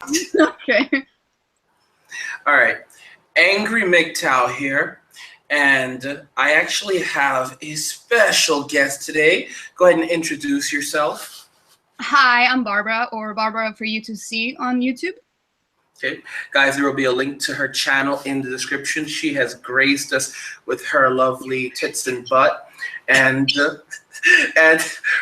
Okay. All right. Angry MGTOW here. And I actually have a special guest today. Go ahead and introduce yourself. Hi, I'm Barbara, or Barbara4u2c on YouTube. Okay. Guys, there will be a link to her channel in the description. She has graced us with her lovely tits and butt. And and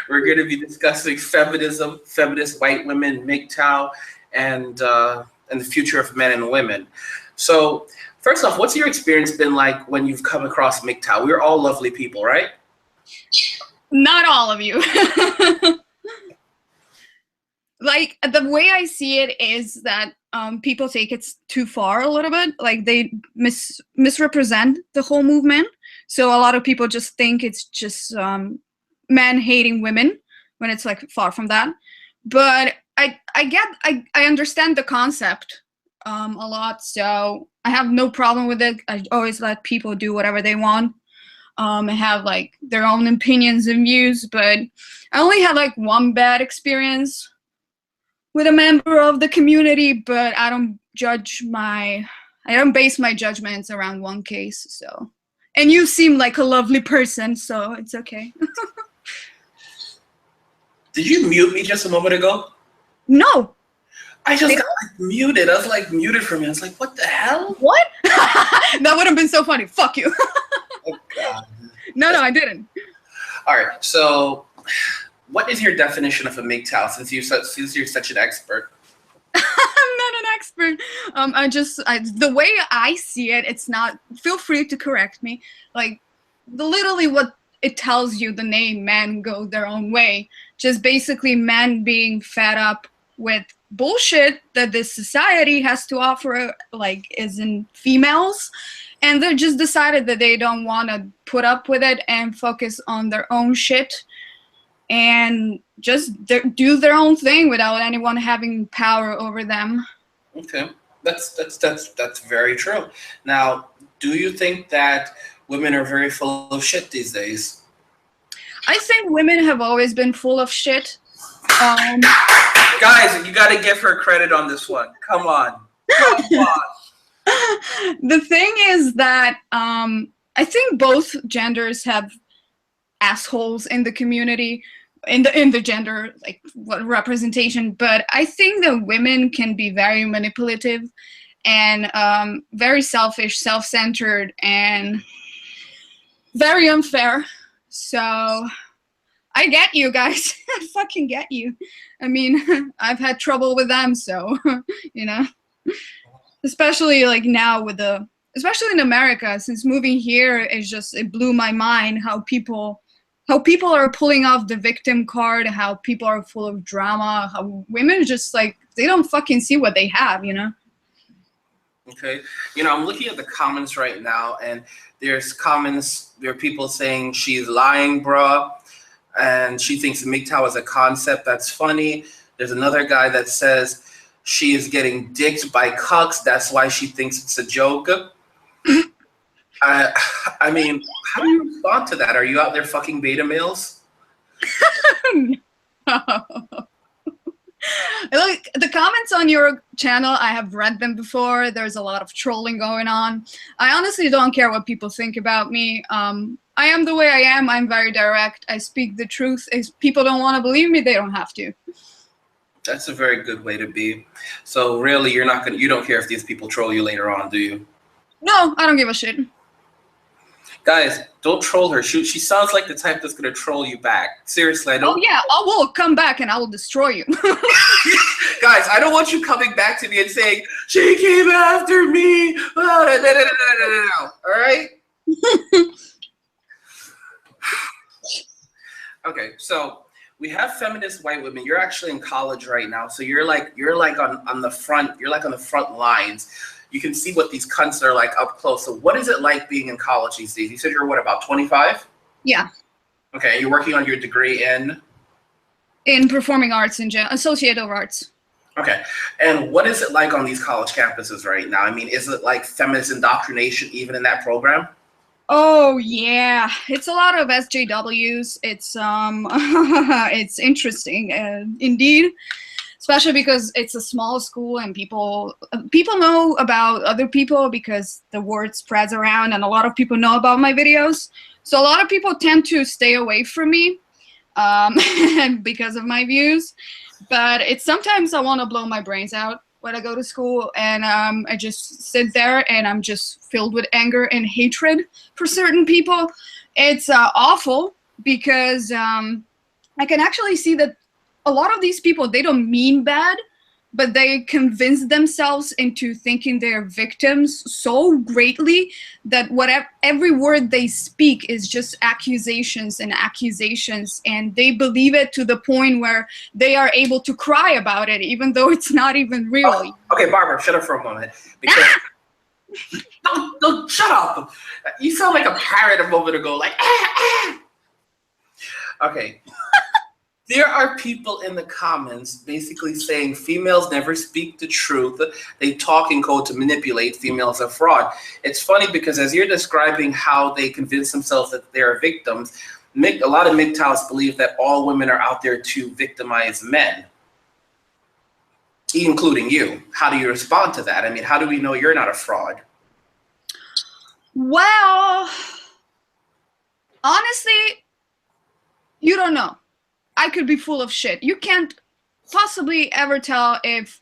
we're going to be discussing feminism, feminist white women, MGTOW, and the future of men and women. So, first off, what's your experience been like when you've come across MGTOW? We're all lovely people, right? Not all of you. Like, the way I see it is that people take it too far a little bit. Like, they misrepresent the whole movement. So a lot of people just think it's just men hating women, when it's like far from that. But I understand the concept a lot, so I have no problem with it. I always let people do whatever they want, have like their own opinions and views. But I only had like one bad experience with a member of the community, but I don't base my judgments around one case. So, and you seem like a lovely person, so it's okay. Did you mute me just a moment ago? No. I just got like muted. I was like muted for me. I was like, what the hell? What? That would have been so funny. Fuck you. Oh, God. No, I didn't. All right. So, what is your definition of a MGTOW since you're such an expert? I'm not an expert. The way I see it, it's not. Feel free to correct me. Like, literally, what it tells you, the name "men go their own way," just basically men being fed up with bullshit that this society has to offer, like, is in females, and they just decided that they don't want to put up with it and focus on their own shit and just do their own thing without anyone having power over them. Okay, that's very true. Now, do you think that women are very full of shit these days? I think women have always been full of shit. Guys, you got to give her credit on this one. Come on. The thing is that I think both genders have assholes in the community, in the gender like representation, but I think that women can be very manipulative and very selfish, self-centered, and very unfair. So I get you guys. I fucking get you. I mean, I've had trouble with them, so you know, especially like now with especially in America, since moving here, it blew my mind how people are pulling off the victim card, how people are full of drama, how women just like, they don't fucking see what they have, you know? Okay. You know, I'm looking at the comments right now, and there are people saying she's lying, bruh, and she thinks MGTOW is a concept. That's funny. There's another guy that says she is getting dicked by cucks. That's why she thinks it's a joke. I mean, how do you respond to that? Are you out there fucking beta males? No. Look, the comments on your channel, I have read them before. There's a lot of trolling going on. I honestly don't care what people think about me. I am the way I am. I'm very direct. I speak the truth. If people don't want to believe me, they don't have to. That's a very good way to be. So really, you don't care if these people troll you later on, do you? No, I don't give a shit. Guys, don't troll her. She sounds like the type that's gonna troll you back. Seriously, I don't. Oh yeah, I will come back and I will destroy you. Guys, I don't want you coming back to me and saying she came after me. No. All right. Okay, so we have feminist white women. You're actually in college right now, so you're like on the front. You're like on the front lines. You can see what these cunts are like up close. So what is it like being in college these days? You said you're what, about 25? Yeah. Okay, you're working on your degree in performing arts and associative arts. Okay, and what is it like on these college campuses right now? I mean, is it like feminist indoctrination even in that program? Oh yeah, it's a lot of SJWs. It's it's interesting, indeed. especially because it's a small school and people know about other people because the word spreads around and a lot of people know about my videos. So a lot of people tend to stay away from me because of my views. But it's sometimes I want to blow my brains out when I go to school, and I just sit there and I'm just filled with anger and hatred for certain people. It's awful because I can actually see that a lot of these people, they don't mean bad, but they convince themselves into thinking they're victims so greatly that every word they speak is just accusations and accusations, and they believe it to the point where they are able to cry about it, even though it's not even real. Oh, okay, Barbara, shut up for a moment. Because don't shut up. You sound like a parrot a moment ago, like Okay. There are people in the comments basically saying females never speak the truth. They talk in code to manipulate. Females are fraud. It's funny because as you're describing how they convince themselves that they're victims, a lot of MGTOWs believe that all women are out there to victimize men, including you. How do you respond to that? I mean, how do we know you're not a fraud? Well, honestly, you don't know. I could be full of shit. You can't possibly ever tell if,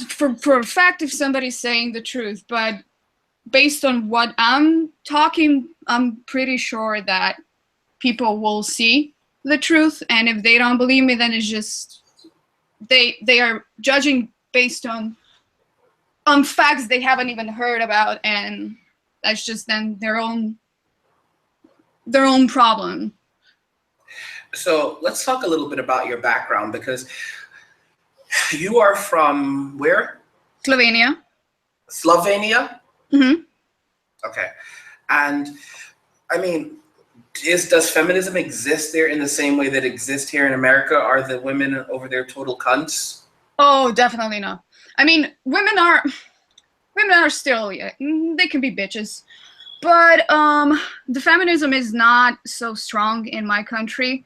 for a fact, if somebody's saying the truth. But based on what I'm talking, I'm pretty sure that people will see the truth. And if they don't believe me, then it's just they are judging based on facts they haven't even heard about, and that's just then their own problem. So let's talk a little bit about your background, because you are from where? Slovenia. Slovenia? Mm-hmm. Okay. And I mean, does feminism exist there in the same way that it exists here in America? Are the women over there total cunts? Oh, definitely not. I mean, women are still, yeah, they can be bitches. But the feminism is not so strong in my country.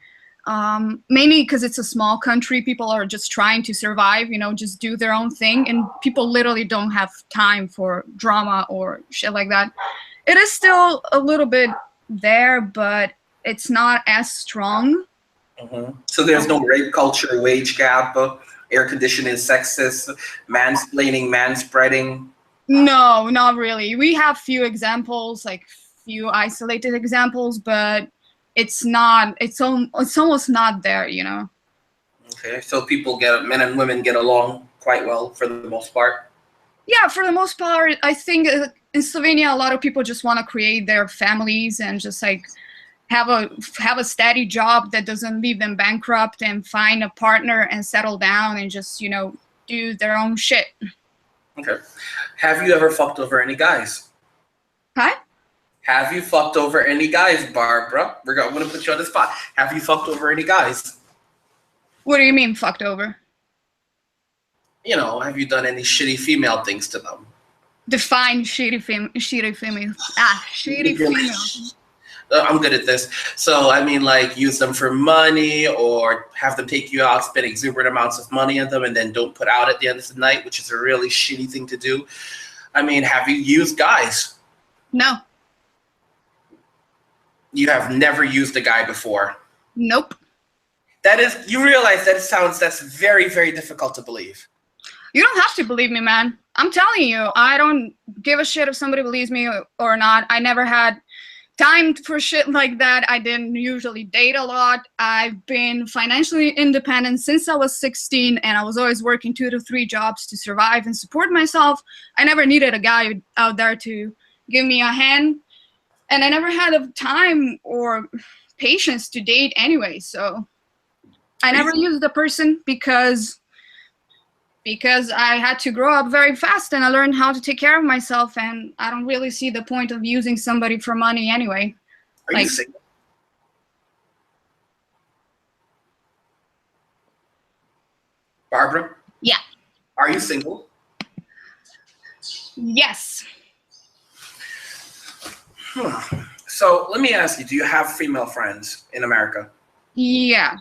Mainly because it's a small country. People are just trying to survive, just do their own thing, and people literally don't have time for drama or shit like that. It is still a little bit there, but it's not as strong. Mm-hmm. So there's no rape culture, wage gap, air conditioning, sexist, mansplaining, manspreading? No, not really. We have few examples, like few isolated examples, but it's almost not there, Okay, so men and women get along quite well for the most part? Yeah, for the most part. I think in Slovenia, a lot of people just want to create their families and just like have a steady job that doesn't leave them bankrupt, and find a partner and settle down and just, do their own shit. Okay. Have you ever fucked over any guys? Huh? Have you fucked over any guys, Barbara? I'm going to put you on the spot. Have you fucked over any guys? What do you mean, fucked over? Have you done any shitty female things to them? Define shitty female. Shitty female. I'm good at this. So, I mean, like, use them for money, or have them take you out, spend exuberant amounts of money on them, and then don't put out at the end of the night, which is a really shitty thing to do. I mean, have you used guys? No. You have never used a guy before? Nope. You realize that's very, very difficult to believe. You don't have to believe me, man. I'm telling you, I don't give a shit if somebody believes me or not. I never had time for shit like that. I didn't usually date a lot. I've been financially independent since I was 16, and I was always working 2 to 3 jobs to survive and support myself. I never needed a guy out there to give me a hand, and I never had the time or patience to date anyway. So I never used the person because I had to grow up very fast, and I learned how to take care of myself, and I don't really see the point of using somebody for money anyway. Are you single? Barbara? Yeah. Are you single? Yes. So let me ask you, do you have female friends in America? Yeah.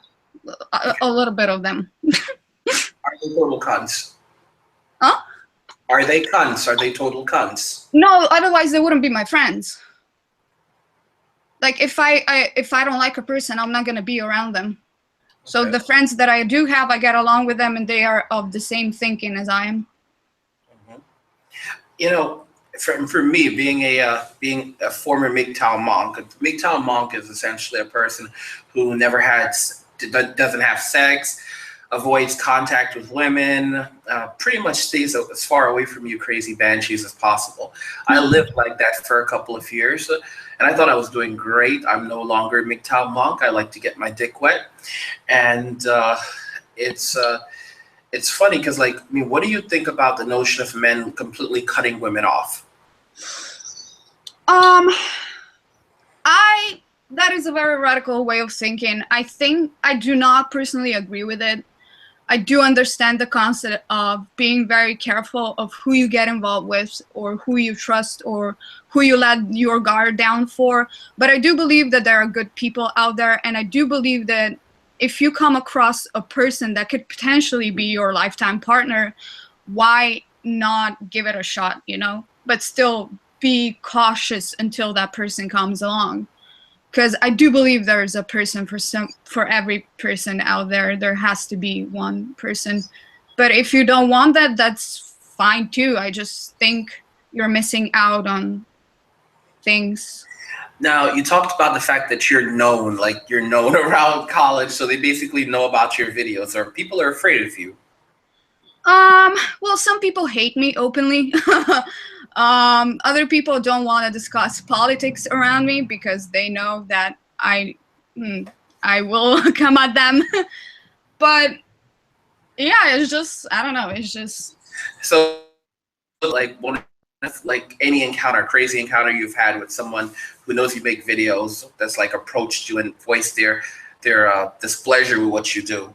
A little bit of them. Are Total cunts. Huh? Are they cunts? Are they total cunts? No, otherwise they wouldn't be my friends. Like if I don't like a person, I'm not gonna be around them. So Okay. the friends that I do have, I get along with them, and they are of the same thinking as I am. Mhm. You know, for me, being a former MGTOW monk, MGTOW monk is essentially a person who never doesn't have sex, avoids contact with women, pretty much stays as far away from you crazy banshees as possible. I lived like that for a couple of years, and I thought I was doing great. I'm no longer a MGTOW monk. I like to get my dick wet, and it's funny because, like, I mean, what do you think about the notion of men completely cutting women off? That is a very radical way of thinking. I think I do not personally agree with it. I do understand the concept of being very careful of who you get involved with, or who you trust, or who you let your guard down for. But I do believe that there are good people out there, and I do believe that if you come across a person that could potentially be your lifetime partner, why not give it a shot, you know? But still be cautious until that person comes along. Because I do believe there's a person for every person out there. There has to be one person. But if you don't want that, that's fine too. I just think you're missing out on things. Now, you talked about the fact that you're known, like you're known around college, so they basically know about your videos, or people are afraid of you. Well, some people hate me openly. Other people don't want to discuss politics around me because they know that I will come at them. But yeah, it's just, I don't know, it's just. So, like, like any encounter, crazy encounter you've had with someone who knows you make videos, that's like approached you and voiced their displeasure with what you do?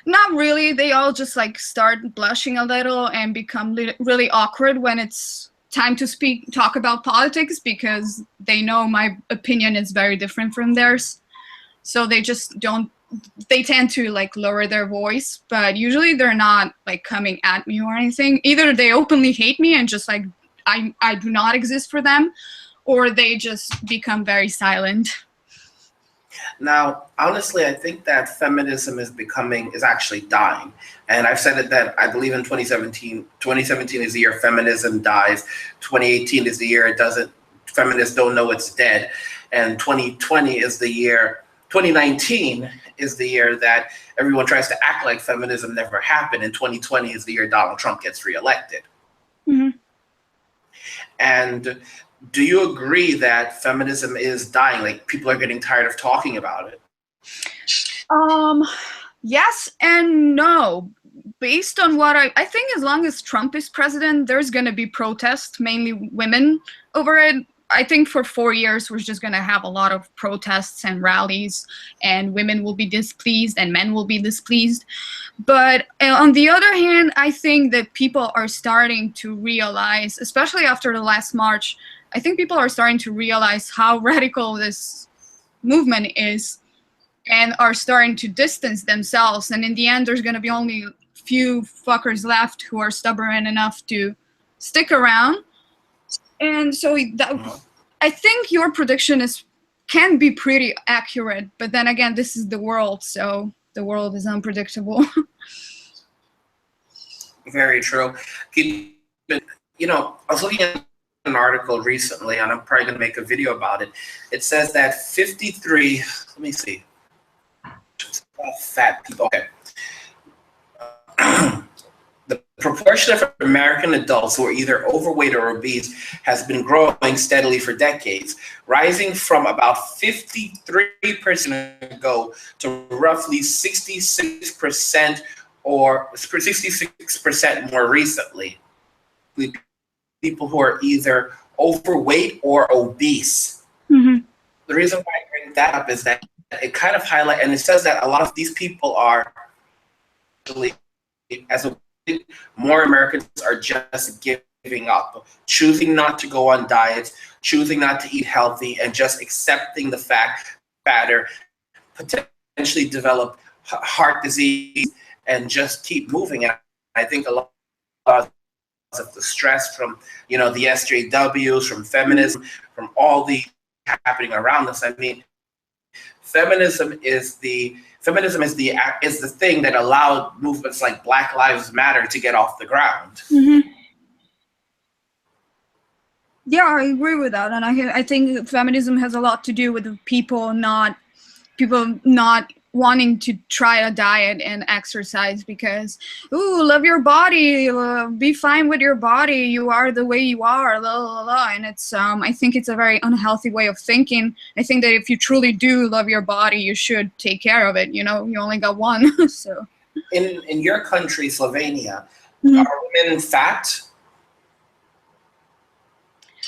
Not really. They all just like start blushing a little and become really awkward when it's time to talk about politics, because they know my opinion is very different from theirs. So they just don't, they tend to like lower their voice, but usually they're not like coming at me or anything. Either they openly hate me and just like I do not exist for them, or they just become very silent. Now, honestly, I think that feminism is actually dying. And I've said it that I believe in 2017 is the year feminism dies. 2018 is the year feminists don't know it's dead. And 2019 is the year that everyone tries to act like feminism never happened. And 2020 is the year Donald Trump gets reelected. Mm-hmm. And do you agree that feminism is dying? Like, people are getting tired of talking about it? Yes and no. Based on what I think, as long as Trump is president, there's going to be protests, mainly women, over it. I think for 4 years, we're just going to have a lot of protests and rallies, and women will be displeased and men will be displeased. But on the other hand, I think that people are starting to realize, especially after the last march, I think people are starting to realize how radical this movement is, and are starting to distance themselves. And in the end, there's going to be only a few fuckers left who are stubborn enough to stick around. And so I think your prediction can be pretty accurate. But then again, this is the world, so the world is unpredictable. Very true. You know, I was looking at an article recently, and I'm probably going to make a video about it. It says that 53, let me see, fat people, okay. The proportion of American adults who are either overweight or obese has been growing steadily for decades, rising from about 53% ago to roughly 66% or 66% more recently. People who are either overweight or obese. Mm-hmm. The reason why I bring that up is that it kind of highlights, and it says that a lot of these people are actually, more Americans are just giving up, choosing not to go on diets, choosing not to eat healthy, and just accepting the fact that they're potentially develop heart disease and just keep moving. And I think a lot of the stress from, you know, the SJWs, from feminism, from all the happening around us. I mean, feminism is the thing that allowed movements like Black Lives Matter to get off the ground. Mm-hmm. Yeah, I agree with that, and I think feminism has a lot to do with people not wanting to try a diet and exercise because, ooh, love your body, be fine with your body, you are the way you are, la la la. And it's I think it's a very unhealthy way of thinking. I think that if you truly do love your body, you should take care of it. You know, you only got one. So in your country, Slovenia, mm-hmm. are women fat?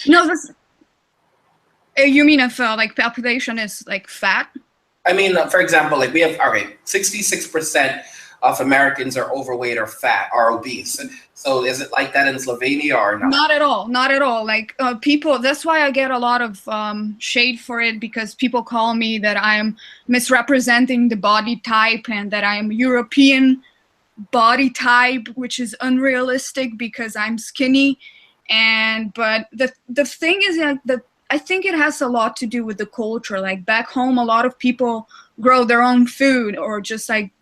No, this. You mean if like population is like fat? I mean, for example, like we have, all right, 66% of Americans are overweight or fat or obese. So is it like that in Slovenia or not? Not at all. Not at all. Like people, that's why I get a lot of shade for it, because people call me that I am misrepresenting the body type and that I am European body type, which is unrealistic because I'm skinny. But the thing is that I think it has a lot to do with the culture. Like back home, a lot of people grow their own food or just like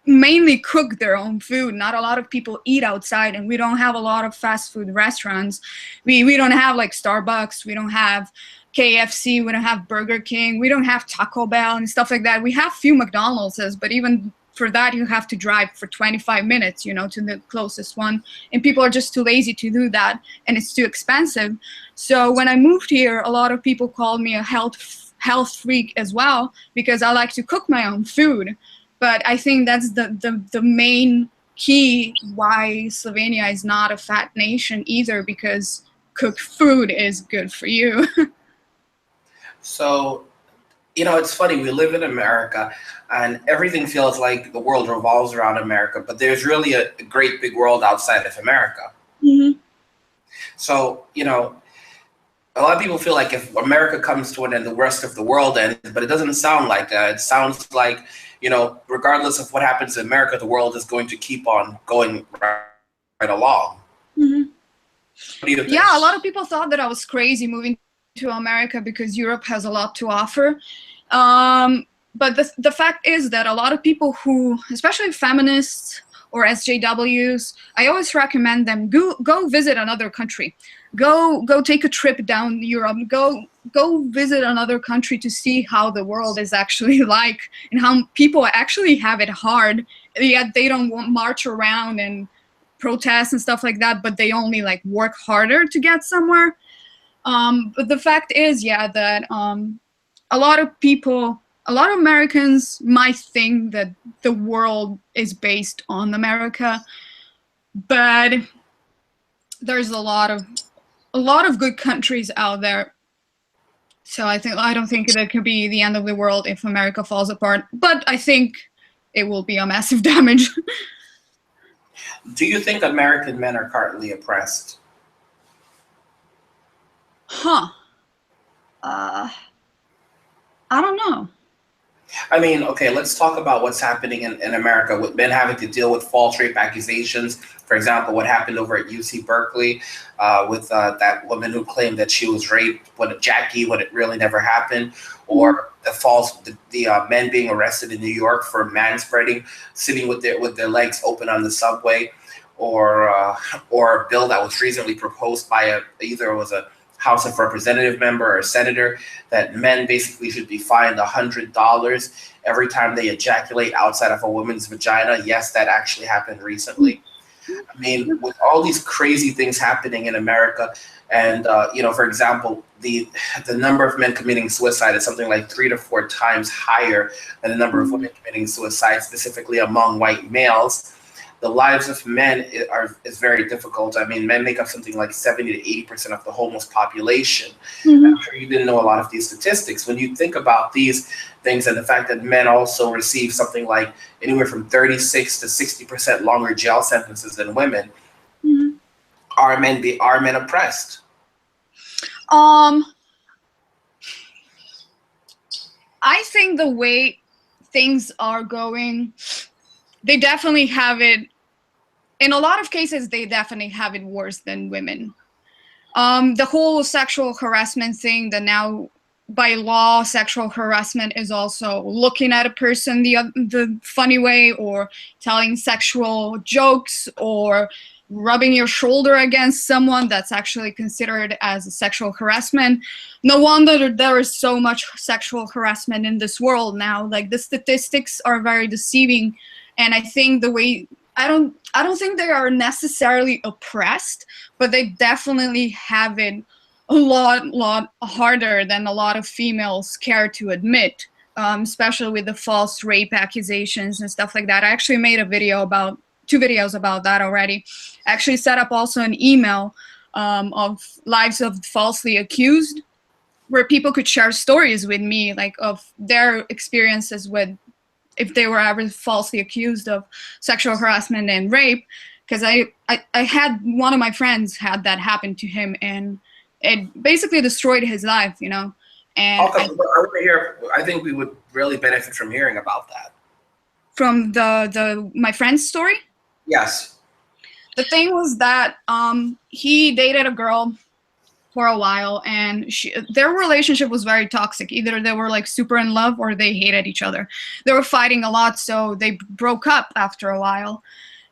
mainly cook their own food. Not a lot of people eat outside, and we don't have a lot of fast food restaurants. We don't have like Starbucks, we don't have KFC, we don't have Burger King, we don't have Taco Bell and stuff like that. We have few McDonald's, but even for that you have to drive for 25 minutes, you know, to the closest one, and people are just too lazy to do that, and it's too expensive. So when I moved here, a lot of people called me a health freak as well, because I like to cook my own food. But I think that's the main key why Slovenia is not a fat nation either, because cooked food is good for you. So, you know, it's funny, we live in America and everything feels like the world revolves around America, but there's really a great big world outside of America. Mm-hmm. So, you know, a lot of people feel like if America comes to an end, the rest of the world ends, but it doesn't sound like that. It sounds like, you know, regardless of what happens in America, the world is going to keep on going right along. Mm-hmm. What do you think? Yeah, a lot of people thought that I was crazy moving to America because Europe has a lot to offer. But the fact is that a lot of people who, especially feminists or SJWs, I always recommend them go visit another country. Go take a trip down Europe. Go visit another country to see how the world is actually like and how people actually have it hard. Yet they don't march around and protest and stuff like that, but they only like work harder to get somewhere. But the fact is, yeah, that a lot of people, a lot of Americans might think that the world is based on America, but there's a lot of good countries out there. So I don't think that could be the end of the world if America falls apart, but I think it will be a massive damage. Do you think American men are currently oppressed? Huh. I don't know. I mean, okay, let's talk about what's happening in America with men having to deal with false rape accusations. For example, what happened over at UC Berkeley with that woman who claimed that she was raped when it really never happened, or the men being arrested in New York for manspreading, sitting with their legs open on the subway, or a bill that was recently proposed by either it was a House of Representative member or a senator, that men basically should be fined $100 every time they ejaculate outside of a woman's vagina. Yes, that actually happened recently. I mean, with all these crazy things happening in America, and you know, for example, the number of men committing suicide is something like 3 to 4 times higher than the number of women committing suicide, specifically among white males. The lives of men is very difficult. I mean, men make up something like 70 to 80% of the homeless population. Mm-hmm. I'm sure you didn't know a lot of these statistics. When you think about these things and the fact that men also receive something like anywhere from 36 to 60% longer jail sentences than women, Mm-hmm. are men oppressed? I think the way things are going, they definitely have it, in a lot of cases, they definitely have it worse than women. The whole sexual harassment thing, that now by law sexual harassment is also looking at a person the funny way, or telling sexual jokes, or rubbing your shoulder against someone, that's actually considered as a sexual harassment. No wonder there is so much sexual harassment in this world now. Like, the statistics are very deceiving, and I think the way, I don't think they are necessarily oppressed, but they definitely have it a lot harder than a lot of females care to admit, especially with the false rape accusations and stuff like that. I actually made a video about, 2 videos about that already. I actually set up also an email of lives of falsely accused, where people could share stories with me, like of their experiences with, if they were ever falsely accused of sexual harassment and rape. Because I had, one of my friends had that happen to him, and it basically destroyed his life, you know. And I want to hear, I think we would really benefit from hearing about that. From my friend's story? Yes. The thing was that he dated a girl for a while, and their relationship was very toxic. Either they were like super in love, or they hated each other. They were fighting a lot, so they broke up after a while.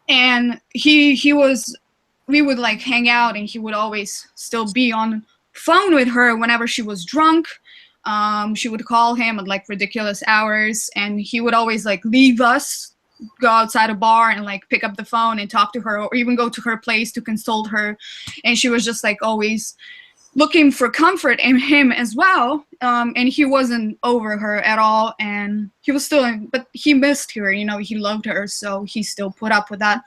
And we would like hang out, and he would always still be on phone with her whenever she was drunk. She would call him at like ridiculous hours, and he would always like leave us, go outside a bar and like pick up the phone and talk to her, or even go to her place to console her. And she was just like always looking for comfort in him as well. And he wasn't over her at all, and he was still but he missed her, you know, he loved her, so he still put up with that.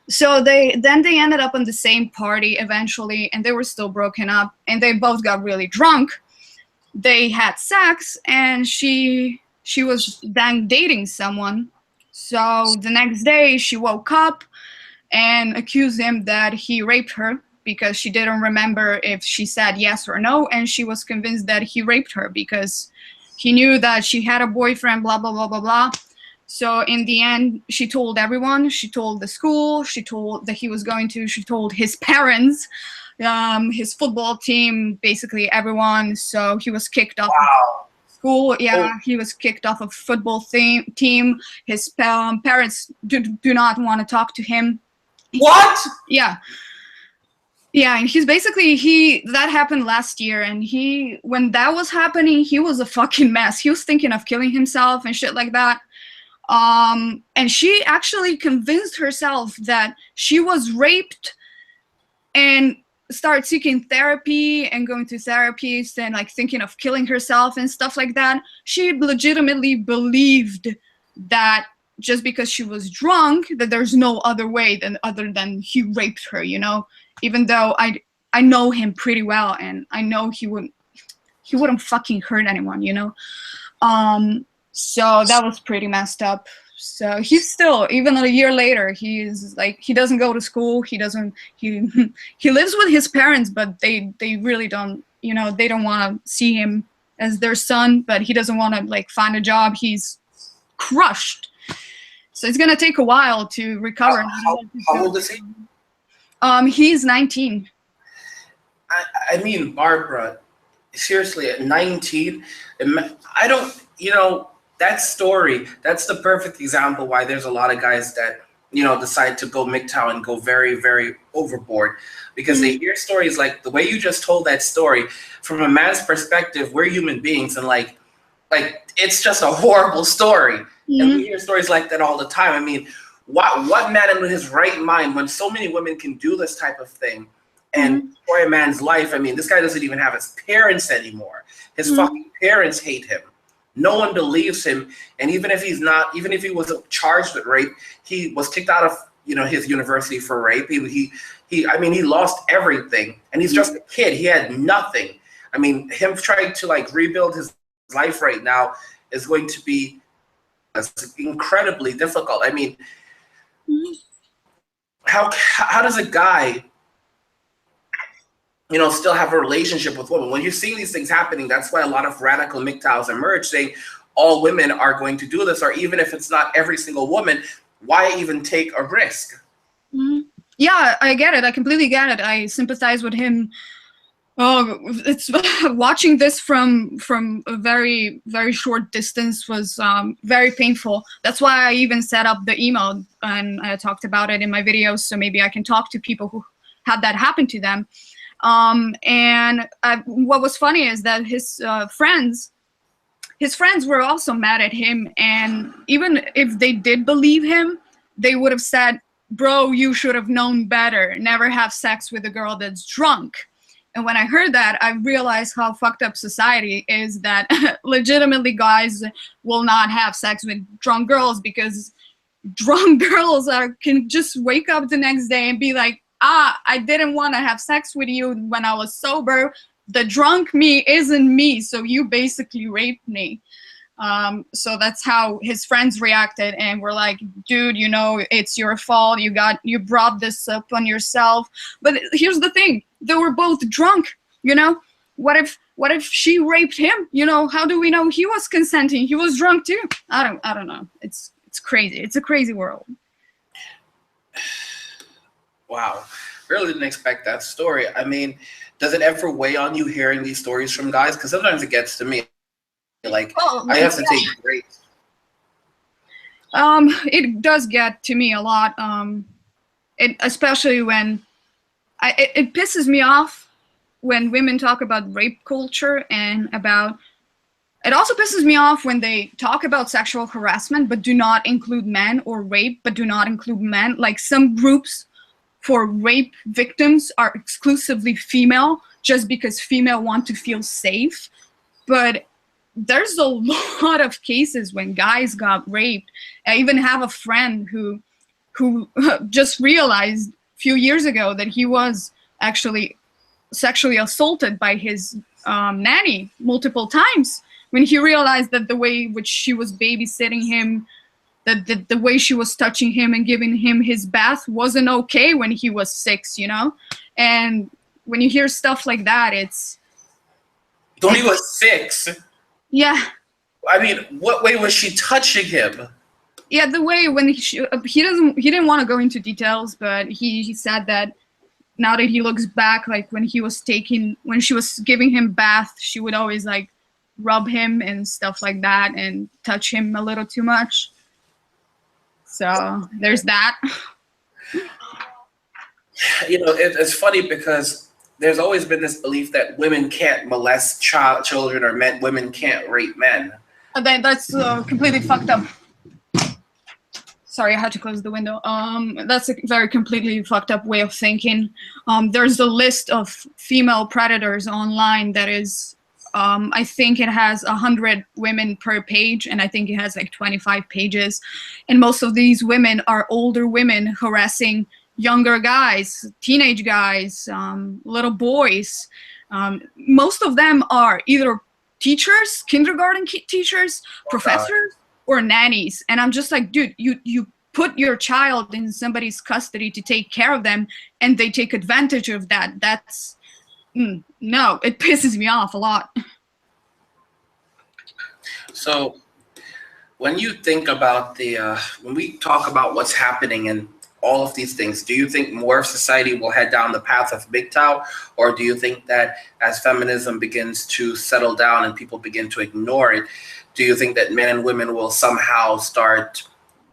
So they ended up on the same party eventually, and they were still broken up, and they both got really drunk. They had sex, and she was then dating someone. So the next day she woke up and accused him that he raped her, because she didn't remember if she said yes or no, and she was convinced that he raped her because he knew that she had a boyfriend, blah, blah, blah, blah, blah. So in the end, she told everyone. She told the school. She told that he was going to. She told his parents, his football team, basically everyone. So he was kicked off of school. Yeah, he was kicked off of football team. His parents do not want to talk to him. What? Yeah. Yeah, and he's basically, that happened last year, and when that was happening, he was a fucking mess. He was thinking of killing himself and shit like that. And she actually convinced herself that she was raped, and started seeking therapy and going to therapists and like thinking of killing herself and stuff like that. She legitimately believed that just because she was drunk, that there's no other way other than he raped her, you know? Even though I know him pretty well, and I know he wouldn't fucking hurt anyone, you know? So that was pretty messed up. So he's still, even a year later, he's like, he doesn't go to school. He lives with his parents, but they really don't, you know, they don't want to see him as their son, but he doesn't want to like find a job. He's crushed. So it's going to take a while to recover. How old is he? He's 19. I mean, Barbara, seriously, at 19, I don't, you know, that story, that's the perfect example why there's a lot of guys that, you know, decide to go MGTOW and go very, very overboard, because they hear stories like the way you just told that story. From a man's perspective, we're human beings, and like it's just a horrible story. And we hear stories like that all the time. I mean, what man in his right mind, when so many women can do this type of thing and destroy a man's life? I mean, this guy doesn't even have his parents anymore. His fucking parents hate him. No one believes him. And even if he wasn't charged with rape, he was kicked out of, you know, his university for rape. I mean, he lost everything, and he's just a kid. He had nothing. I mean, him trying to like rebuild his life right now is going to be incredibly difficult. I mean, how does a guy, you know, still have a relationship with women? When you're seeing these things happening, that's why a lot of radical MGTOWs emerge, saying all women are going to do this, or even if it's not every single woman, why even take a risk? Mhm. Yeah, I get it. I completely get it. I sympathize with him. Oh, it's watching this from a very short distance was very painful. That's why I even set up the email and I talked about it in my videos, so maybe I can talk to people who had that happen to them. And what was funny is that his friends were also mad at him, and even if they did believe him, they would have said, bro, you should have known better. Never have sex with a girl that's drunk. And when I heard that, I realized how fucked up society is, that legitimately guys will not have sex with drunk girls, because drunk girls can just wake up the next day and be like, I didn't want to have sex with you when I was sober. The drunk me isn't me, so you basically raped me. So that's how his friends reacted, and were like, dude, you know, it's your fault. You brought this up on yourself. But here's the thing, they were both drunk, you know. What if she raped him? You know, how do we know he was consenting? He was drunk too. I don't know. It's crazy. It's a crazy world. Wow, really didn't expect that story. I mean, does it ever weigh on you hearing these stories from guys? Because sometimes it gets to me. Like, I have to take breaks. It does get to me a lot. Especially when it pisses me off when women talk about rape culture, and about. It also pisses me off when they talk about sexual harassment but do not include men, or rape but do not include men. Like, some groups for rape victims are exclusively female, just because female want to feel safe. But there's a lot of cases when guys got raped. I even have a friend who just realized a few years ago that he was actually sexually assaulted by his nanny multiple times, when he realized that the way which she was babysitting him, that the way she was touching him and giving him his bath wasn't okay when he was 6, you know. And when you hear stuff like that, it's When he was 6? Yeah. I mean, what way was she touching him? Yeah, the way when he didn't want to go into details, but he said that now that he looks back, like when she was giving him bath, she would always like rub him and stuff like that, and touch him a little too much. So there's that. You know, it's funny because there's always been this belief that women can't molest children, or women can't rape men. That's completely fucked up. Sorry, I had to close the window. That's a very completely fucked up way of thinking. There's a list of female predators online that is, I think it has 100 women per page, and I think it has like 25 pages. And most of these women are older women harassing younger guys, teenage guys, little boys. Most of them are either teachers, kindergarten teachers, professors, or nannies. And I'm just like, dude, you put your child in somebody's custody to take care of them, and they take advantage of that. That's no, it pisses me off a lot. So when you think about when we talk about what's happening in all of these things, do you think more of society will head down the path of MGTOW, or do you think that as feminism begins to settle down and people begin to ignore it, do you think that men and women will somehow start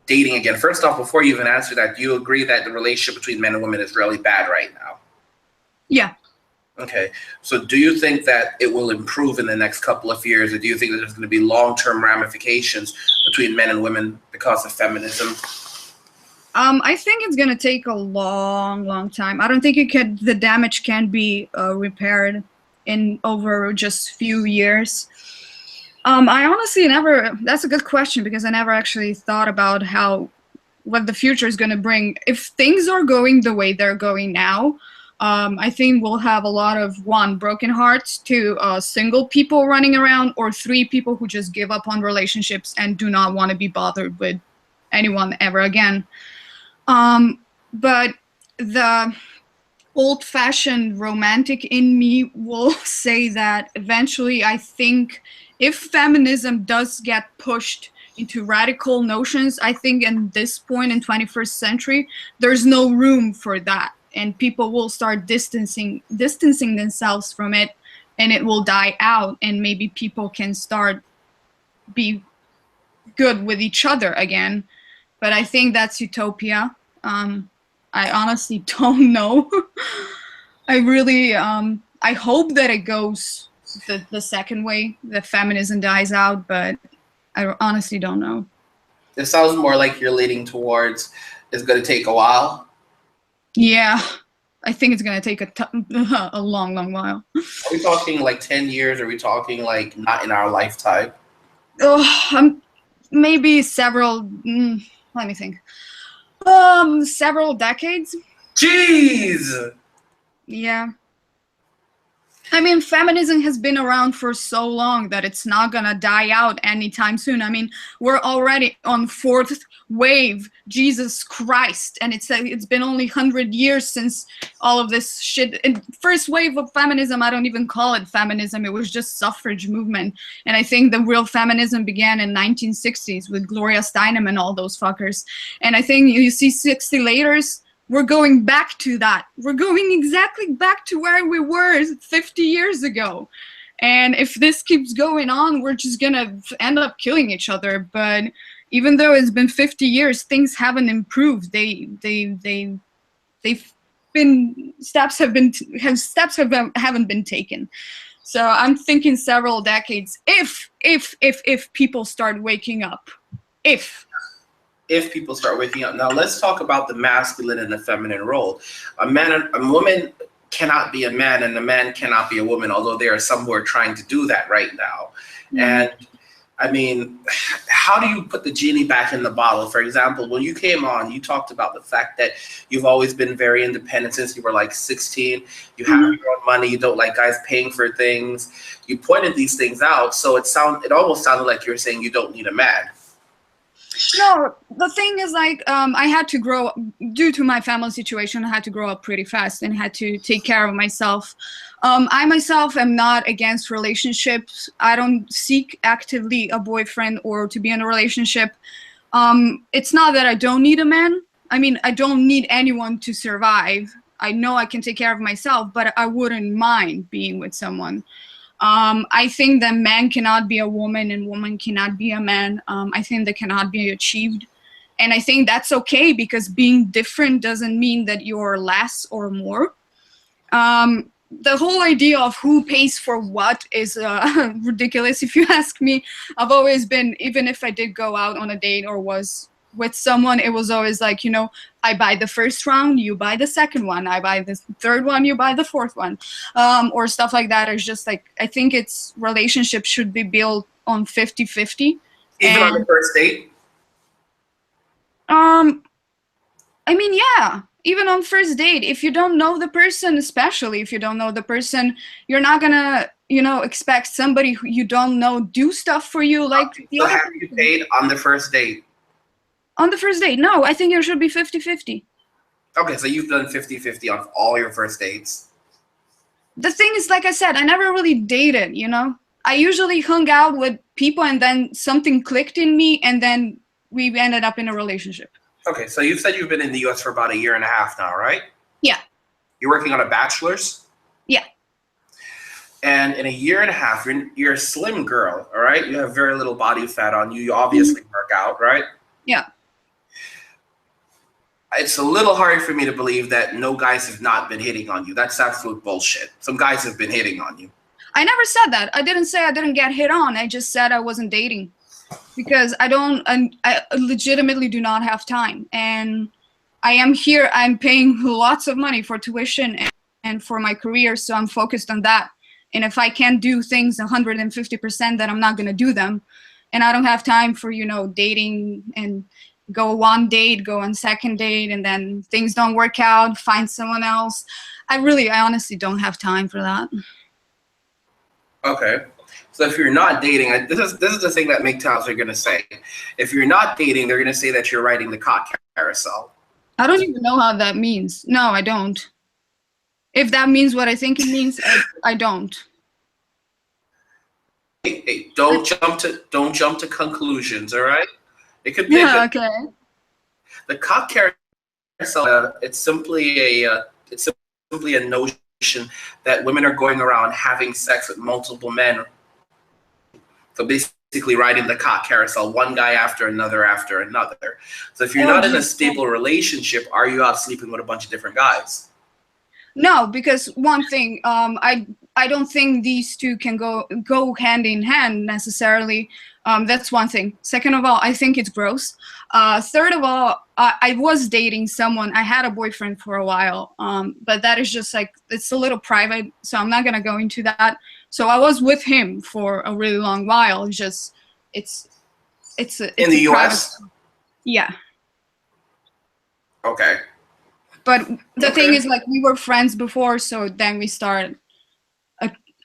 dating again? First off, before you even answer that, do you agree that the relationship between men and women is really bad right now? Yeah. Okay. So do you think that it will improve in the next couple of years, or do you think that there's going to be long-term ramifications between men and women because of feminism? I think it's gonna take a long time. I don't think the damage can be repaired in over just few years. I honestly that's a good question, because I never actually thought about what the future is gonna bring. If things are going the way they're going now, I think we'll have a lot of, 1, broken hearts, 2, single people running around, or 3, people who just give up on relationships and do not want to be bothered with anyone ever again. But the old-fashioned romantic in me will say that eventually, I think if feminism does get pushed into radical notions, I think in this point in 21st century, there's no room for that. And people will start distancing themselves from it, and it will die out, and maybe people can start be good with each other again. But I think that's utopia. I honestly don't know. I really, I hope that it goes the second way, that feminism dies out, but I honestly don't know. It sounds more like you're leaning towards it's going to take a while. Yeah, I think it's going to take a long, long while. Are we talking like 10 years? Are we talking like not in our lifetime? Oh, maybe several, let me think. Several decades. Jeez! Yeah. I mean, feminism has been around for so long that it's not gonna die out anytime soon. I mean, we're already on 4th wave, Jesus Christ, and it's been only 100 years since all of this shit. And first wave of feminism, I don't even call it feminism, it was just suffrage movement. And I think the real feminism began in 1960s with Gloria Steinem and all those fuckers. And I think you see 60 laters, we're going back to that. We're going exactly back to where we were 50 years ago. And if this keeps going on, we're just gonna end up killing each other. But even though it's been 50 years, things haven't improved. They've been haven't been taken. So I'm thinking several decades if people start waking up. If people start waking up. Now let's talk about the masculine and the feminine role. A woman cannot be a man, and a man cannot be a woman, although there are some who are trying to do that right now. Mm-hmm. And I mean, how do you put the genie back in the bottle? For example, when you came on, you talked about the fact that you've always been very independent since you were like 16. You have your own money. You don't like guys paying for things. You pointed these things out. So it almost sounded like you were saying you don't need a man. No, the thing is, like, I had to grow, due to my family situation, I had to grow up pretty fast and had to take care of myself. I myself am not against relationships. I don't seek actively a boyfriend or to be in a relationship. It's not that I don't need a man. I mean, I don't need anyone to survive. I know I can take care of myself, but I wouldn't mind being with someone. I think that man cannot be a woman and woman cannot be a man. I think that cannot be achieved. And I think that's okay, because being different doesn't mean that you're less or more. The whole idea of who pays for what is ridiculous, if you ask me. I've always been, even if I did go out on a date or was with someone, it was always like, you know, I buy the first round, you buy the second one, I buy the third one, you buy the fourth one, or stuff like that. It's just like, I think relationships should be built on 50-50. Even on the first date? I mean, yeah, even on first date, if you don't know the person, especially if you don't know the person, you're not gonna, you know, expect somebody who you don't know do stuff for you. Like, so have you paid on the first date? On the first date, no, I think it should be 50-50. Okay, so you've done 50-50 on all your first dates. The thing is, like I said, I never really dated, you know? I usually hung out with people and then something clicked in me and then we ended up in a relationship. Okay, so you've said you've been in the US for about 1.5 years now, right? Yeah. You're working on a bachelor's? Yeah. And in 1.5 years, you're a slim girl, all right? You have very little body fat on you. You obviously work out, right? Yeah. It's a little hard for me to believe that no guys have not been hitting on you. That's absolute bullshit. Some guys have been hitting on you. I never said that. I didn't say I didn't get hit on. I just said I wasn't dating. Because I legitimately do not have time. And I am here, I'm paying lots of money for tuition and for my career, so I'm focused on that. And if I can't do things 150%, then I'm not gonna do them. And I don't have time for, you know, dating and go one date, go on second date, and then things don't work out, find someone else. I honestly don't have time for that. Okay. So if you're not dating, this is the thing that MGTOWs are going to say. If you're not dating, they're going to say that you're riding the cock carousel. I don't even know how that means. No, I don't. If that means what I think it means, I don't. hey, don't jump to conclusions, all right? It could be Yeah, okay. the cock carousel. It's simply a notion that women are going around having sex with multiple men. So basically riding the cock carousel, one guy after another after another. So if you're Oh, not in a geez. stable relationship, are you out sleeping with a bunch of different guys? No, because one thing, I don't think these two can go hand in hand necessarily. That's one thing. Second of all, I think it's gross. Third of all, I was dating someone. I had a boyfriend for a while, but that is just like, it's a little private, so I'm not gonna go into that. So I was with him for a really long while. It's just, it's In the US? Yeah. Okay. But the thing is, like, we were friends before, so then we started.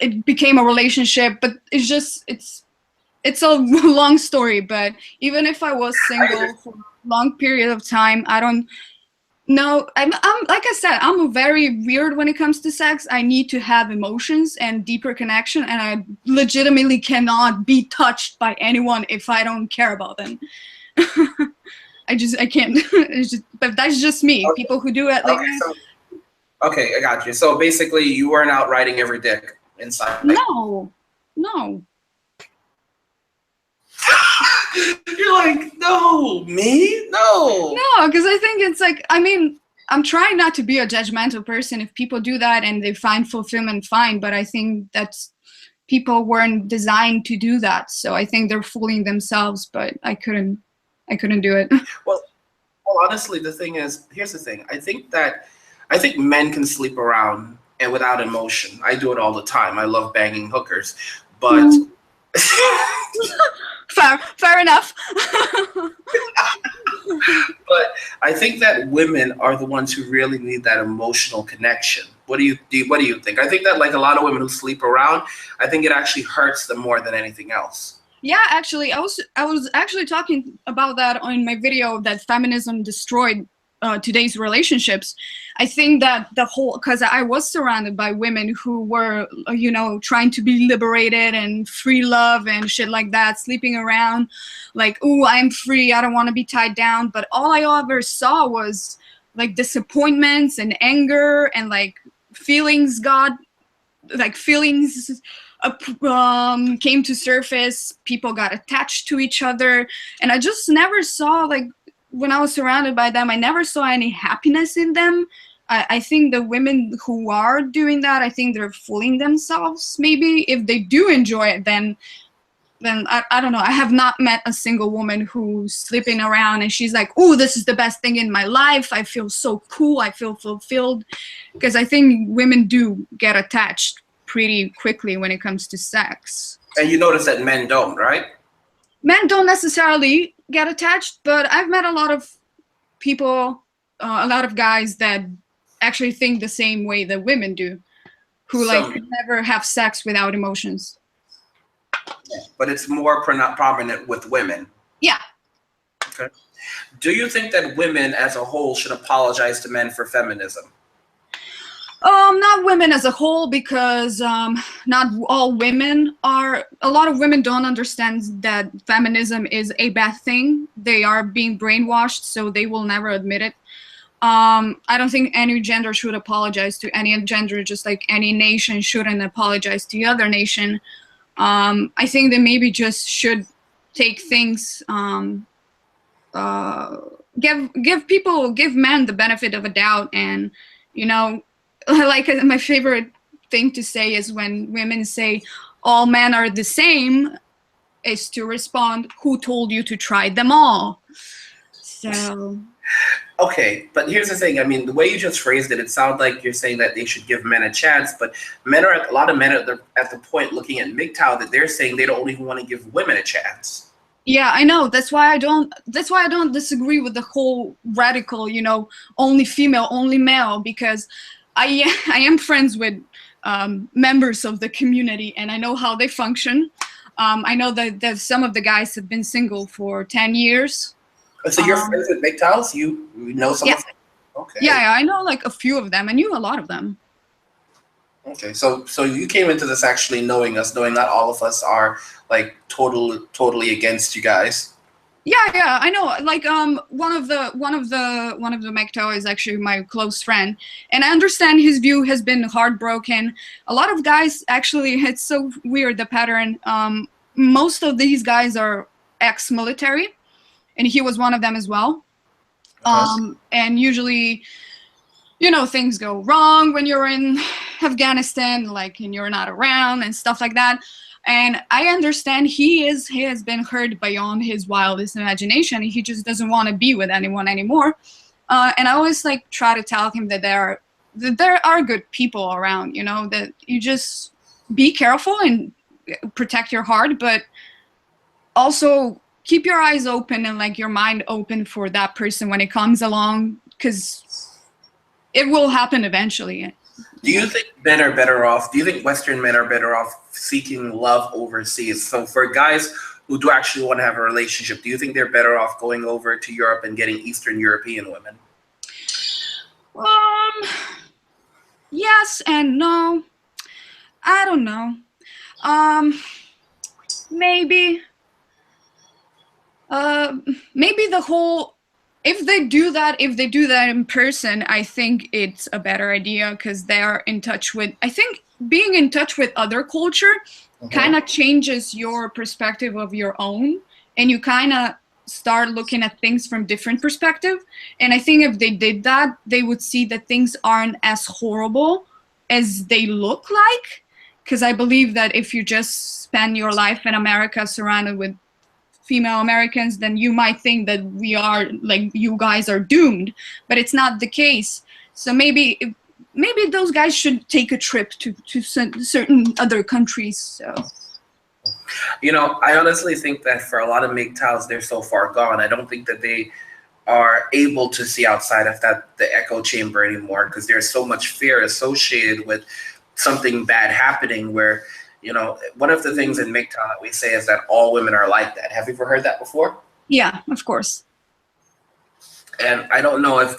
It became a relationship, but it's just it's a long story. But even if I was single for a long period of time, I don't know. I'm like I said, I'm very weird when it comes to sex. I need to have emotions and deeper connection, and I legitimately cannot be touched by anyone if I don't care about them. I can't. It's just, but that's just me. Okay. People who do it like Okay, I got you. So basically, you weren't out riding every dick inside. no. You're like, no, me? No. No, because I think it's like, I mean, I'm trying not to be a judgmental person. If people do that and they find fulfillment, fine. But I think that's, people weren't designed to do that. So I think they're fooling themselves. But I couldn't do it. Well, honestly, the thing is, here's the thing. I think men can sleep around and without emotion. I do it all the time. I love banging hookers, but. Fair enough. But I think that women are the ones who really need that emotional connection. What do you think? I think that, like, a lot of women who sleep around, I think it actually hurts them more than anything else. Yeah, actually, I was actually talking about that on my video that feminism destroyed today's relationships. I think that the whole, because I was surrounded by women who were, you know, trying to be liberated and free love and shit like that, sleeping around like, oh, I'm free, I don't want to be tied down. But all I ever saw was like disappointments and anger and like feelings came to surface. People got attached to each other, and I just never saw, like, when I was surrounded by them, I never saw any happiness in them. I think the women who are doing that, I think they're fooling themselves. Maybe if they do enjoy it, then I don't know. I have not met a single woman who's sleeping around and she's like, oh, this is the best thing in my life. I feel so cool. I feel fulfilled. Because I think women do get attached pretty quickly when it comes to sex. And you notice that men don't, right? Men don't necessarily get attached, but I've met a lot of people, a lot of guys that actually think the same way that women do, who like never have sex without emotions. But it's more prominent with women. Yeah. Okay. Do you think that women as a whole should apologize to men for feminism? Not women as a whole, because not all women are. A lot of women don't understand that feminism is a bad thing. They are being brainwashed, so they will never admit it. I don't think any gender should apologize to any gender, just like any nation shouldn't apologize to the other nation. I think they maybe just should take things, give men the benefit of a doubt, and, you know, like my favorite thing to say is when women say all men are the same, is to respond, who told you to try them all? So. Okay, but here's the thing. I mean, the way you just phrased it, it sounds like you're saying that they should give men a chance, but a lot of men are at the point looking at MGTOW that they're saying they don't even want to give women a chance. Yeah, I know. That's why I don't disagree with the whole radical, you know, only female, only male, because I am friends with members of the community, and I know how they function. I know that some of the guys have been single for 10 years. So you're friends with MGTOWs? You know some of them? Okay. Yeah, I know like a few of them. I knew a lot of them. Okay, so you came into this actually knowing us, knowing not all of us are like totally against you guys. Yeah, I know. Like, one of the MGTOW is actually my close friend, and I understand his view has been heartbroken. A lot of guys actually, it's so weird, the pattern. Most of these guys are ex-military, and he was one of them as well. And usually, things go wrong when you're in Afghanistan, like, and you're not around and stuff like that. And I understand he has been hurt beyond his wildest imagination. He just doesn't want to be with anyone anymore. And I always like try to tell him that there are good people around, that you just be careful and protect your heart, but also keep your eyes open and like your mind open for that person when it comes along, because it will happen eventually. Do you think men are better off? Do you think Western men are better off seeking love overseas? So for guys who do actually want to have a relationship, do you think they're better off going over to Europe and getting Eastern European women? Yes and no. I don't know. Maybe. Maybe the whole, if they do that in person, I think it's a better idea, because they're in touch with, I think being in touch with other culture kind of changes your perspective of your own, and you kind of start looking at things from different perspective. And I think if they did that, they would see that things aren't as horrible as they look like. Because I believe that if you just spend your life in America surrounded with female Americans, then you might think that we are, like, you guys are doomed, but it's not the case. So maybe those guys should take a trip to certain other countries. So, I honestly think that for a lot of MGTOWs, they're so far gone. I don't think that they are able to see outside of the echo chamber anymore, because there's so much fear associated with something bad happening, where one of the things in MGTOW that we say is that all women are like that. Have you ever heard that before? Yeah, of course. And I don't know if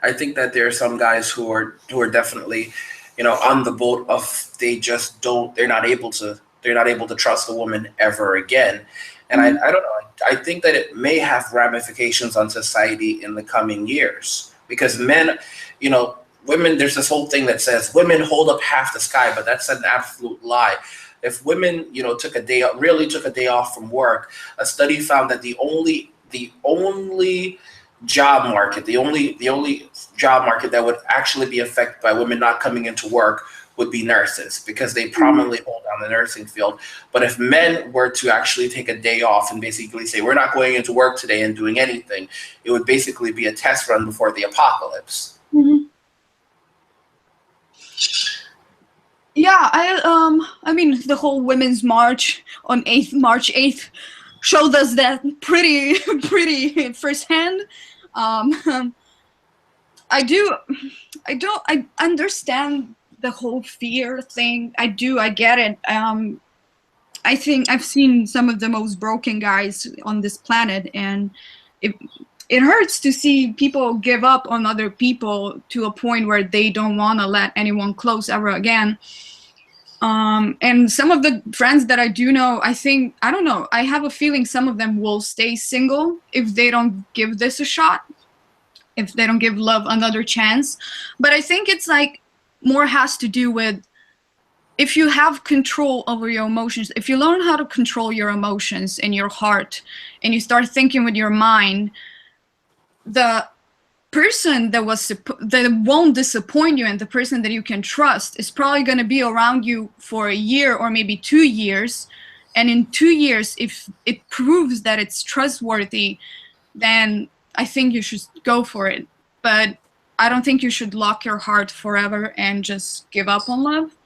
I think that there are some guys who are definitely, on the boat of they're not able to trust a woman ever again. And I don't know. I think that it may have ramifications on society in the coming years, because men, women, there's this whole thing that says women hold up half the sky, but that's an absolute lie. If women, took a day off from work, a study found that the only job market, the only job market that would actually be affected by women not coming into work would be nurses, because they prominently hold down the nursing field. But if men were to actually take a day off and basically say, we're not going into work today and doing anything, it would basically be a test run before the apocalypse. Yeah, I mean, the whole Women's March on March 8th showed us that pretty firsthand. I understand the whole fear thing. I get it. I think I've seen some of the most broken guys on this planet, and it hurts to see people give up on other people to a point where they don't want to let anyone close ever again. And some of the friends that I do know, I don't know, I have a feeling some of them will stay single if they don't give this a shot, if they don't give love another chance. But I think it's like more has to do with, if you have control over your emotions, if you learn how to control your emotions and your heart, and you start thinking with your mind, the person that won't disappoint you and the person that you can trust is probably going to be around you for a year or maybe 2 years. And in 2 years, if it proves that it's trustworthy, then I think you should go for it. But I don't think you should lock your heart forever and just give up on love.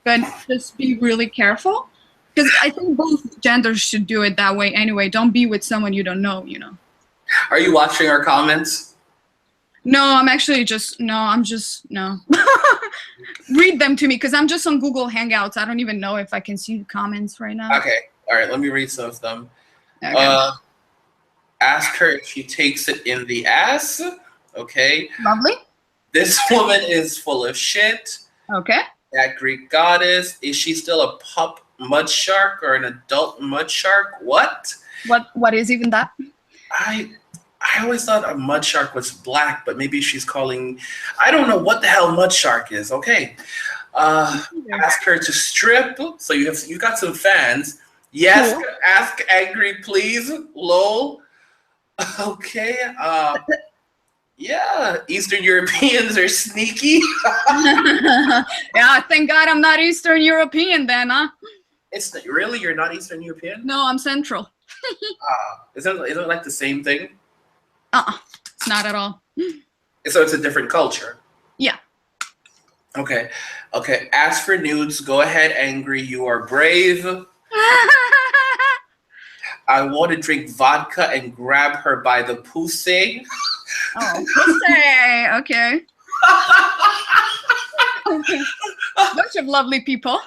But just be really careful, because I think both genders should do it that way anyway. Don't be with someone you don't know, Are you watching our comments? No, I'm actually just, no. Read them to me, because I'm just on Google Hangouts. I don't even know if I can see the comments right now. Okay, all right, let me read some of them. Okay. Ask her if she takes it in the ass. Okay. Lovely. This woman is full of shit. Okay. that Greek goddess. Is she still a pup mud shark or an adult mud shark? What? What is even that? I always thought a mud shark was black, but maybe she's calling. I don't know what the hell mud shark is. Okay, ask her to strip. So you got some fans. Yes, Cool. ask angry please. Lol. Okay. Yeah, Eastern Europeans are sneaky. Yeah, thank God I'm not Eastern European then, huh? It's really, you're not Eastern European? No, I'm Central. Isn't it like the same thing? It's not at all. So it's a different culture. Yeah. Okay. Ask for nudes. Go ahead, angry. You are brave. I want to drink vodka and grab her by the pussy. Oh, pussy. Okay. Bunch of lovely people.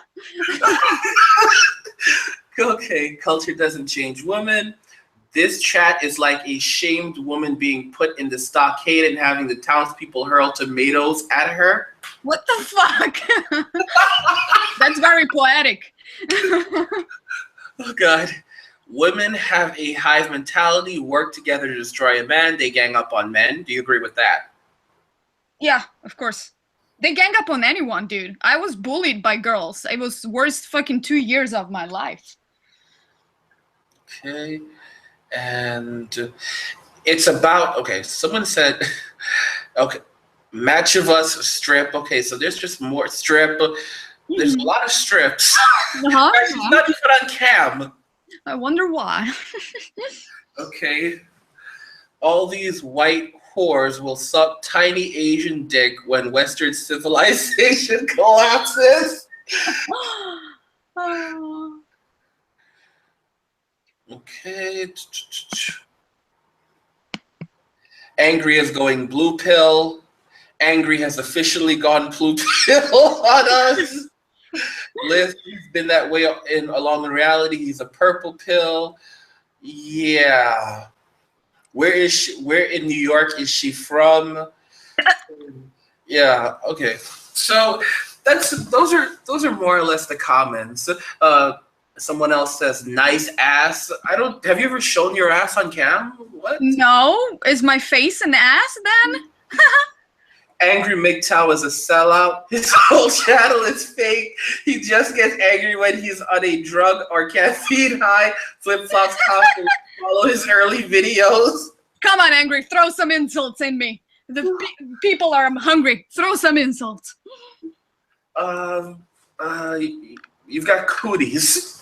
Okay, culture doesn't change women. This chat is like a shamed woman being put in the stockade and having the townspeople hurl tomatoes at her. What the fuck? That's very poetic. Oh, God. Women have a hive mentality, work together to destroy a man. They gang up on men. Do you agree with that? Yeah, of course. They gang up on anyone, dude. I was bullied by girls. It was worst fucking 2 years of my life. Okay. And it's about, okay, someone said, okay, match of us strip. Okay, so there's just more strip. There's a lot of strips. Uh-huh. She's not even on cam. I wonder why. Okay. All these white whores will suck tiny Asian dick when Western civilization collapses. Oh. Okay. Angry is going blue pill. Angry has officially gone blue pill on us. Liz, he's been that way along in reality. He's a purple pill. Yeah. Where is she? Where in New York is she from? Yeah. Okay. So those are more or less the comments. Someone else says nice ass. Have you ever shown your ass on cam? What? No, is my face an ass then? Angry MGTOW is a sellout. His whole channel is fake. He just gets angry when he's on a drug or caffeine high. Flip-flops constantly follow his early videos. Come on, angry, throw some insults in me. The people are hungry. Throw some insults. You've got cooties.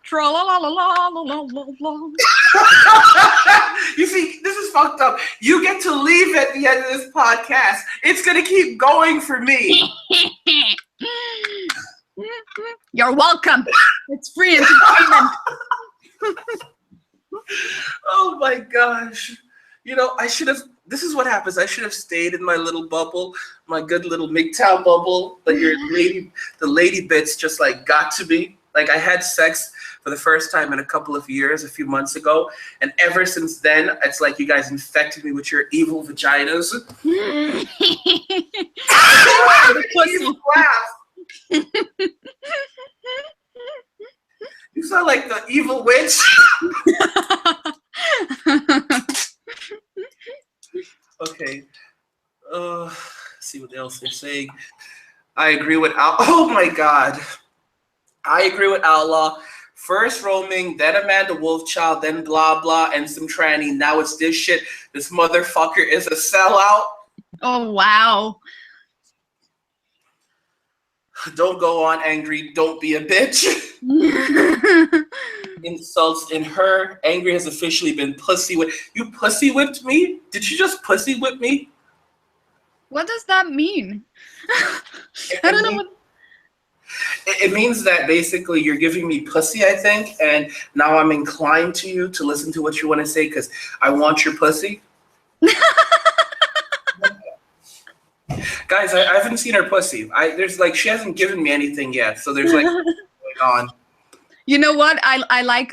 Tra-la-la-la-la-la-la-la. You see, this is fucked up. You get to leave at the end of this podcast. It's going to keep going for me. You're welcome. It's free entertainment. Oh my gosh. You know, this is what happens. I should have stayed in my little bubble, my good little MGTOW bubble. But the lady bits just like got to me. Like I had sex for the first time in a couple of years, a few months ago. And ever since then, it's like you guys infected me with your evil vaginas. Evil laugh. You sound like the evil witch. Okay. See what else they're saying. I agree with oh my God. I agree with Outlaw. First roaming, then Amanda Wolfchild, then blah blah, and some tranny. Now it's this shit. This motherfucker is a sellout. Oh wow. Don't go on angry. Don't be a bitch. Insults in her. Angry has officially been pussy whipped. You pussy whipped me? Did you just pussy whip me? What does that mean? I don't know what. It means that basically you're giving me pussy, I think, and now I'm inclined to you to listen to what you want to say because I want your pussy. Guys, I haven't seen her pussy. She hasn't given me anything yet, so there's like going on. You know what? I like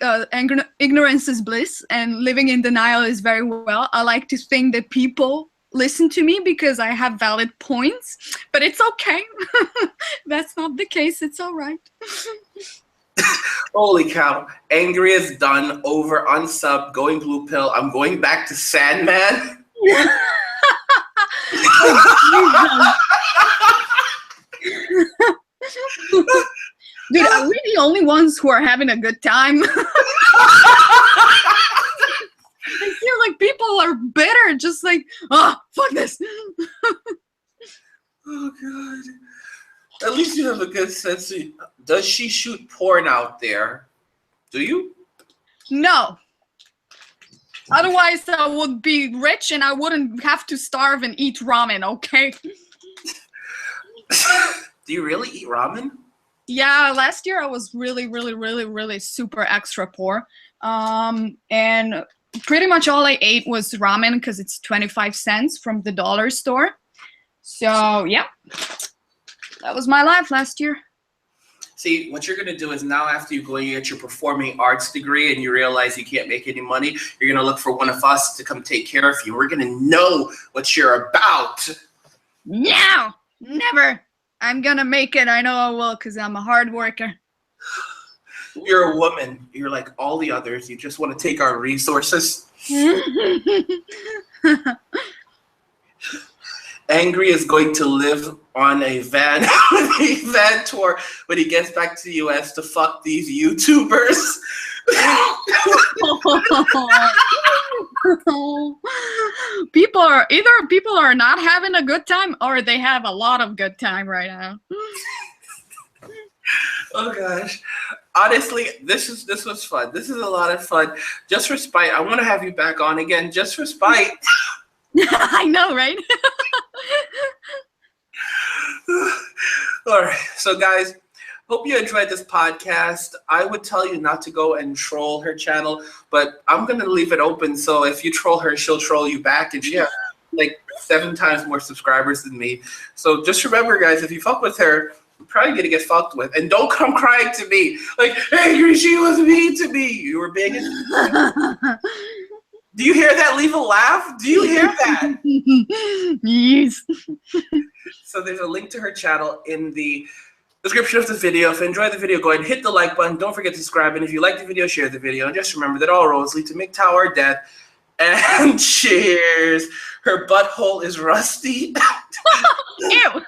ignorance is bliss, and living in denial is very well. I like to think that people listen to me because I have valid points, but it's okay. That's not the case. It's all right. Holy cow. Angry is done, over, unsub, going blue pill. I'm going back to Sandman. Dude, are we the only ones who are having a good time? I feel like people are bitter, just like, oh, fuck this. Oh, God. At least you have a good sense of... Does she shoot porn out there? Do you? No. Otherwise, I would be rich and I wouldn't have to starve and eat ramen, okay? Do you really eat ramen? Yeah, last year I was really super extra poor. And pretty much all I ate was ramen because it's 25 cents from the dollar store. So, yeah. That was my life last year. See, what you're going to do is now after you go and get your performing arts degree and you realize you can't make any money, you're going to look for one of us to come take care of you. We're going to know what you're about. No, never. I'm going to make it. I know I will because I'm a hard worker. You're a woman. You're like all the others. You just want to take our resources. Angry is going to live on a van tour when he gets back to the US to fuck these YouTubers. People are not having a good time or they have a lot of good time right now. Oh gosh. Honestly, this was fun. This is a lot of fun. Just for spite, I want to have you back on again just for spite. I know, right? All right, so guys, hope you enjoyed this podcast. I would tell you not to go and troll her channel, but I'm gonna leave it open. So if you troll her, she'll troll you back, and she has like 7 times more subscribers than me. So just remember, guys, if you fuck with her, you're probably gonna get fucked with, and don't come crying to me like, "Hey, she was mean to me." You were being. Do you hear that? Leave a laugh. Do you hear that? Yes. So there's a link to her channel in the description of the video. If you enjoyed the video, go ahead and hit the like button. Don't forget to subscribe. And if you like the video, share the video. And just remember that all roads lead to MGTOW or death. And cheers. Her butthole is rusty. Ew.